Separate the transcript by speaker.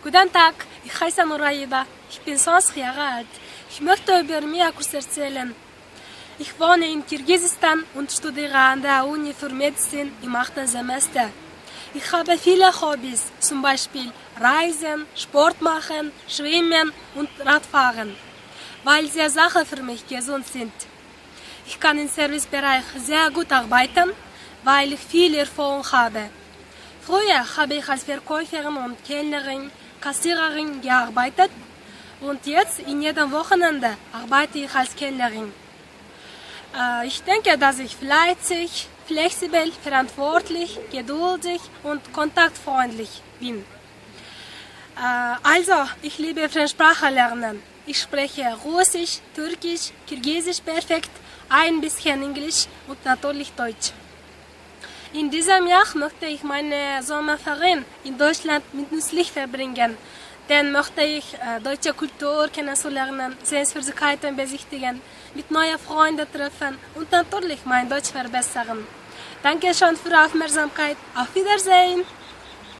Speaker 1: Guten Tag, ich heiße Nuraida. Ich bin 20 Jahre alt. Ich möchte über mich kurz erzählen. Ich wohne in Kirgisistan und studiere an der Uni für Medizin im 8. Semester. Ich habe viele Hobbys, zum Beispiel Reisen, Sport machen, Schwimmen und Radfahren, weil diese Sachen für mich gesund sind. Ich kann im Servicebereich sehr gut arbeiten, weil ich viel Erfahrung habe. Früher habe ich als Verkäuferin und Kellnerin, Kassiererin gearbeitet und jetzt in jedem Wochenende arbeite ich als Kellnerin. Ich denke, dass ich fleißig, flexibel, verantwortlich, geduldig und kontaktfreundlich bin. Also, ich liebe Fremdsprache lernen. Ich spreche Russisch, Türkisch, Kirgisisch perfekt, ein bisschen Englisch und natürlich Deutsch. In diesem Jahr möchte ich meine Sommerferien in Deutschland mit nützlich verbringen. Dann möchte ich deutsche Kultur kennenzulernen, Sehenswürdigkeiten besichtigen, mit neuen Freunden treffen und natürlich mein Deutsch verbessern. Danke schon für die Aufmerksamkeit. Auf Wiedersehen!